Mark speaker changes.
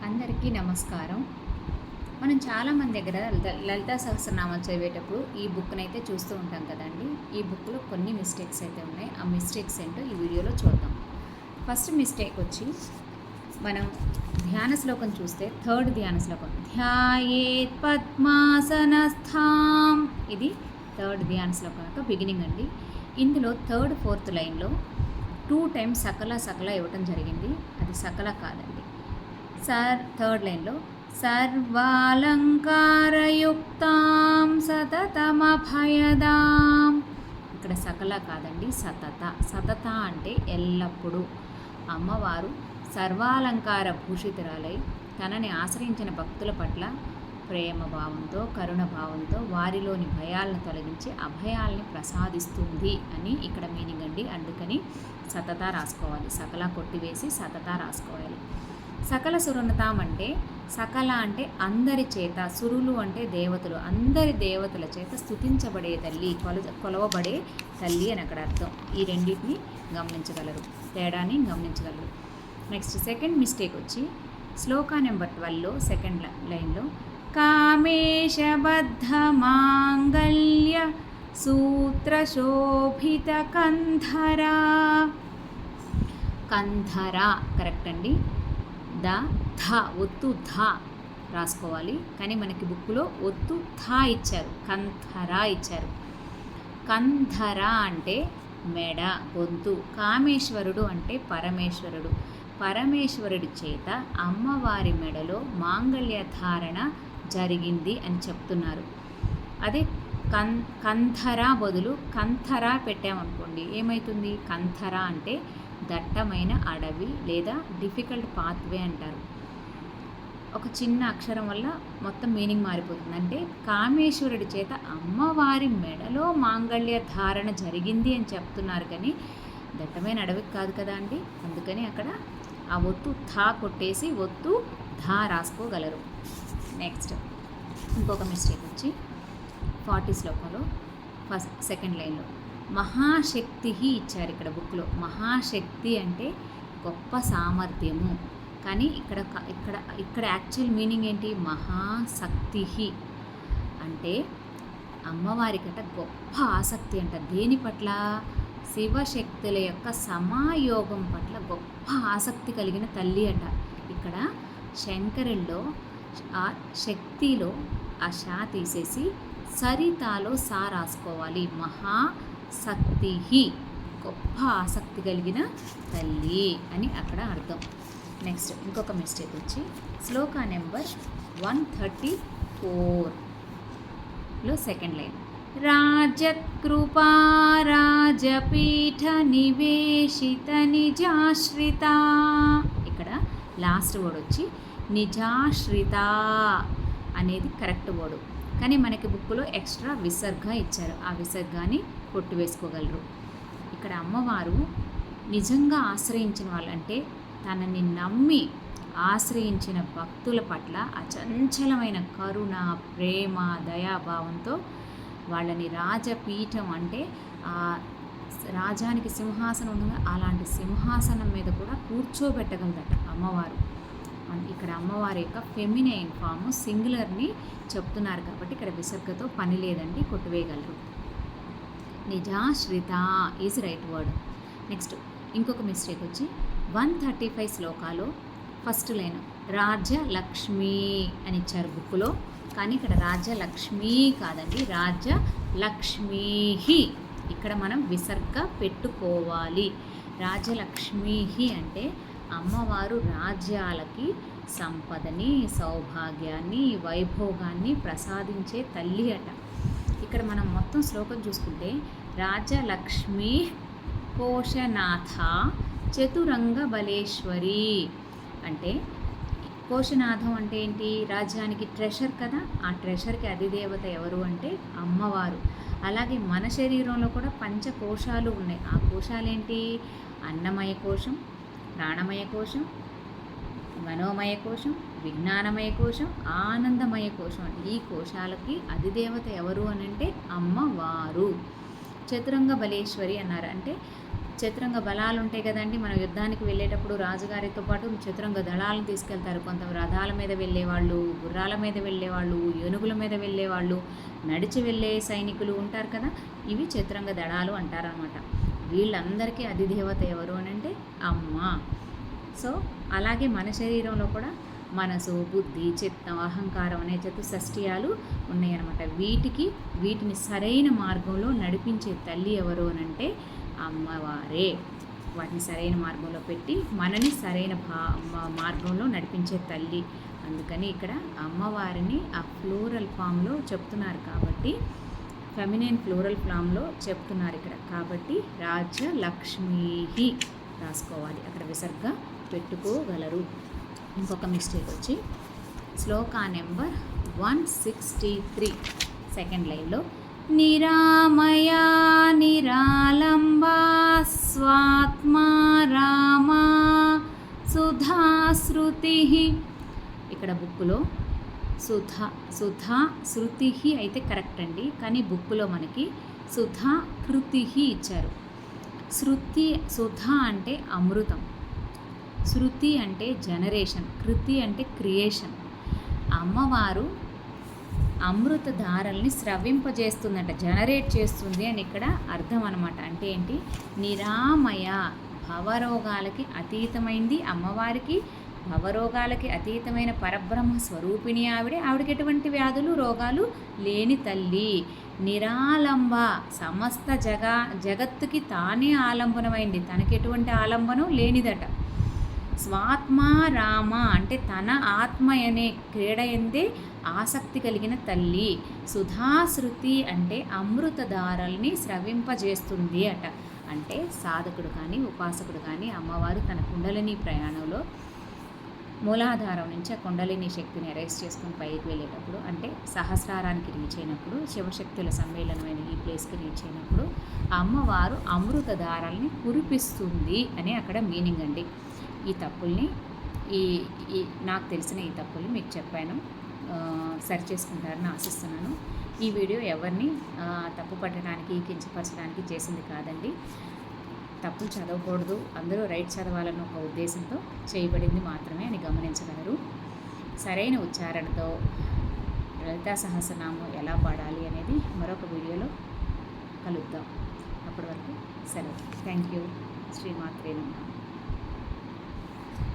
Speaker 1: అందరికీ నమస్కారం. మనం చాలామంది దగ్గర లలితా సహస్రనామాలు చదివేటప్పుడు ఈ బుక్ని అయితే చూస్తూ ఉంటాం కదండి. ఈ బుక్లో కొన్ని మిస్టేక్స్ అయితే ఉన్నాయి. ఆ మిస్టేక్స్ ఏంటో ఈ వీడియోలో చూద్దాం. ఫస్ట్ మిస్టేక్ వచ్చి మనం ధ్యాన శ్లోకం చూస్తే థర్డ్ ధ్యాన శ్లోకం ధ్యాయేత్ పద్మాసనస్థాం, ఇది థర్డ్ ధ్యాన శ్లోకం యొక్క బిగినింగ్ అండి. ఇందులో థర్డ్ ఫోర్త్ లైన్లో 2 times సకల ఇవ్వటం జరిగింది. అది సకల కాదండి. థర్డ్ లైన్లో సర్వాలంకారయుక్తాం సతతమభయదాం, ఇక్కడ సకల కాదండి, సతత అంటే ఎల్లప్పుడూ. అమ్మవారు సర్వాలంకార భూషితురాలై తనని ఆశ్రయించిన భక్తుల పట్ల ప్రేమ భావంతో కరుణ భావంతో వారిలోని భయాలను తొలగించి అభయాల్ని ప్రసాదిస్తుంది అని ఇక్కడ మీనింగ్ అండి. అందుకని సతత రాసుకోవాలి, సకల కొట్టివేసి సతత రాసుకోవాలి. సకల సురుణతాం అంటే సకల అంటే అందరి చేత, సురులు అంటే దేవతలు, అందరి దేవతల చేత స్తుతించబడే తల్లి, కొలవబడే తల్లి అని అక్కడ అర్థం. ఈ రెండింటిని గమనించగలరు, తేడాని గమనించగలరు. నెక్స్ట్ సెకండ్ మిస్టేక్ వచ్చి శ్లోకా నెంబర్ 12లో సెకండ్ లైన్లో కామేశబద్ధ మాంగళ్య సూత్రశోభిత కంధరా, కంధరా కరెక్ట్ అండి. ధ ఒత్తు ధ రాసుకోవాలి, కానీ మనకి బుక్లో ఒత్తు ధ ఇచ్చారు, కంధరా ఇచ్చారు. కంధరా అంటే మెడ, గొంతు. కామేశ్వరుడు అంటే పరమేశ్వరుడు. పరమేశ్వరుడి చేత అమ్మవారి మెడలో మాంగళ్య ధారణ జరిగింది అని చెప్తున్నారు. అదే కంధరా బదులు కంథరా పెట్టామనుకోండి ఏమవుతుంది? కంథరా అంటే దట్టమైన అడవి లేదా డిఫికల్ట్ పాత్వే అంటారు. ఒక చిన్న అక్షరం వల్ల మొత్తం మీనింగ్ మారిపోతుంది. అంటే కామేశ్వరుడి చేత అమ్మవారి మెడలో మాంగళ్య ధారణ జరిగింది అని చెప్తున్నారు, కానీ దట్టమైన అడవికి కాదు కదా అండి. అందుకని అక్కడ ఆ ఒత్తు థా కొట్టేసి ఒత్తు ధా రాసుకోగలరు. నెక్స్ట్ ఇంకొక మిస్టేక్ వచ్చి 40 శ్లోకంలో సెకండ్ లైన్లో మహాశక్తి ఇచ్చారు. ఇక్కడ బుక్లో మహాశక్తి అంటే గొప్ప సామర్థ్యము, కానీ ఇక్కడ యాక్చువల్ మీనింగ్ ఏంటి? మహాశక్తి అంటే అమ్మవారికట గొప్ప ఆసక్తి అంట. దేని పట్ల? శివశక్తుల యొక్క సమాయోగం పట్ల గొప్ప ఆసక్తి కలిగిన తల్లి అట. ఇక్కడ శంకరుల్లో ఆ శక్తిలో ఆ షా తీసేసి సరితాలో సా రాసుకోవాలి. మహాశక్తి గొప్ప ఆసక్తి కలిగిన తల్లి అని అక్కడ అర్థం. నెక్స్ట్ ఇంకొక మిస్టేక్ వచ్చి శ్లోకా నెంబర్ 134లో సెకండ్ లైన్ రాజకృపా రాజపీఠ నివేశిత నిజాశ్రిత, ఇక్కడ లాస్ట్ వర్డ్ వచ్చి నిజాశ్రిత అనేది కరెక్ట్ వర్డ్, కానీ మనకి బుక్లో ఎక్స్ట్రా విసర్గ ఇచ్చారు. ఆ విసర్గాన్ని కొట్టివేసుకోగలరు. ఇక్కడ అమ్మవారు నిజంగా ఆశ్రయించిన వాళ్ళంటే తనని నమ్మి ఆశ్రయించిన భక్తుల పట్ల అచంచలమైన కరుణ ప్రేమ దయాభావంతో వాళ్ళని రాజపీఠం అంటే ఆ రాజానికి సింహాసనం ఉంటుంది, అలాంటి సింహాసనం మీద కూడా కూర్చోబెట్టగలదట అమ్మవారు. ఇక్కడ అమ్మవారి యొక్క ఫెమినైన్ ఫామ్ సింగులర్ని చెప్తున్నారు కాబట్టి ఇక్కడ విసర్గతో పని లేదండి, కొట్టివేయగలరు. నిజాశ్రిత ఈజ్ రైట్ వర్డ్. నెక్స్ట్ ఇంకొక మిస్టేక్ వచ్చి 135 శ్లోకాలో ఫస్ట్ లైన్ రాజ్యలక్ష్మి అని ఇచ్చారు బుక్లో, కానీ ఇక్కడ రాజ్యలక్ష్మి కాదండి, రాజ్యలక్ష్మీ. ఇక్కడ మనం విసర్గ పెట్టుకోవాలి. రాజ్యలక్ష్మీ అంటే అమ్మవారు రాజ్యాలకి సంపదని సౌభాగ్యాన్ని వైభోగాన్ని ప్రసాదించే తల్లి అట. ఇక్కడ మనం మొత్తం శ్లోకం చూసుకుంటే రాజ్యలక్ష్మి కోశనాథ చతురంగ బలేశ్వరి అంటే కోశనాథం అంటే ఏంటి? రాజ్యానికి ట్రెషర్ కదా, ఆ ట్రెషర్కి అధిదేవత ఎవరు అంటే అమ్మవారు. అలాగే మన శరీరంలో కూడా పంచకోశాలు ఉన్నాయి. ఆ కోశాలు ఏంటి? అన్నమయ కోశం, ప్రాణమయ కోశం, మనోమయ కోశం, విజ్ఞానమయ కోశం, ఆనందమయ కోశం. అంటే ఈ కోశాలకి అధిదేవత ఎవరు అని అంటే అమ్మవారు. చతురంగ బలేశ్వరి అన్నారు అంటే చతురంగ బలాలు ఉంటాయి కదండి. మనం యుద్ధానికి వెళ్ళేటప్పుడు రాజుగారితో పాటు చతురంగ దళాలను తీసుకెళ్తారు. కొంత రథాల మీద వెళ్ళేవాళ్ళు, గుర్రాల మీద వెళ్ళేవాళ్ళు, ఏనుగుల మీద వెళ్ళేవాళ్ళు, నడిచి వెళ్ళే సైనికులు ఉంటారు కదా. ఇవి చతురంగ దళాలు అంటారనమాట. వీళ్ళందరికీ అధిదేవత ఎవరు అని అంటే అమ్మ. సో అలాగే మన శరీరంలో కూడా మనసు, బుద్ధి, చిత్తం, అహంకారం అనే చతుషష్ట్యాలు ఉన్నాయన్నమాట. వీటిని సరైన మార్గంలో నడిపించే తల్లి ఎవరు అని అంటే అమ్మవారే. వాటిని సరైన మార్గంలో పెట్టి మనని సరైన మార్గంలో నడిపించే తల్లి. అందుకని ఇక్కడ అమ్మవారిని ఆ ఫ్లోరల్ ఫామ్లో చెప్తున్నారు కాబట్టి, ఫెమినైన్ ఫ్లోరల్ ఫామ్లో చెప్తున్నారు ఇక్కడ కాబట్టి రాజ్యలక్ష్మీ రాసుకోవాలి. అక్కడ విసర్గ పెట్టుకోగలరు. ఇంకొక మిస్టేక్ వచ్చి శ్లోకా నెంబర్ 163 సెకండ్ లైన్లో నిరామయా నిరాలంబా స్వాత్మా రామా సుధాశ్రుతి. ఇక్కడ బుక్కులో సుధా శృతి అయితే కరెక్ట్ అండి, కానీ బుక్కులో మనకి సుధా కృతి ఇచ్చారు. సుధా అంటే అమృతం, శృతి అంటే జనరేషన్, కృతి అంటే క్రియేషన్. అమ్మవారు అమృత ధారల్ని స్రవింపజేస్తుందంట, జనరేట్ చేస్తుంది అని ఇక్కడ అర్థం అనమాట. అంటే ఏంటి? నిరామయ, భవరోగాలకి అతీతమైంది అమ్మవారికి. భవరోగాలకి అతీతమైన పరబ్రహ్మ స్వరూపిణి ఆవిడకి ఎటువంటి వ్యాధులు రోగాలు లేని తల్లి. నిరాలంబ, సమస్త జగత్తుకి తానే ఆలంబనమైంది, తనకి ఎటువంటి ఆలంబనం లేనిదట. స్వాత్మా రామ అంటే తన ఆత్మ అనే క్రీడ ఎందే ఆసక్తి కలిగిన తల్లి. సుధాశృతి అంటే అమృతధారల్ని స్రవింపజేస్తుంది అట. అంటే సాధకుడు కానీ ఉపాసకుడు కానీ అమ్మవారు తన కుండలిని ప్రయాణంలో మూలాధారం నుంచి ఆ కుండలిని శక్తిని అరెస్ట్ చేసుకుని పైకి వెళ్ళేటప్పుడు, అంటే సహస్రారానికి రీచ్ అయినప్పుడు, శివశక్తుల సమ్మేళనమైన ఈ ప్లేస్కి రీచ్ అయినప్పుడు అమ్మవారు అమృతధారల్ని కురిపిస్తుంది అని అక్కడ మీనింగ్ అండి. ఈ తప్పుల్ని నాకు తెలిసిన ఈ తప్పుల్ని మీకు చెప్పాను, సరి చేసుకుంటారని ఆశిస్తున్నాను. ఈ వీడియో ఎవరిని తప్పు పట్టడానికి, కించపరచడానికి చేసింది కాదండి. తప్పులు చదవకూడదు, అందరూ రైట్ చదవాలన్న ఒక ఉద్దేశంతో చేయబడింది మాత్రమే అని గమనించగలరు. సరైన ఉచ్చారణతో లలితా సహస్రనామం ఎలా పాడాలి అనేది మరొక వీడియోలో కలుద్దాం. అప్పటి వరకు సెలవు. Thank you. శ్రీమాత్రే నమః.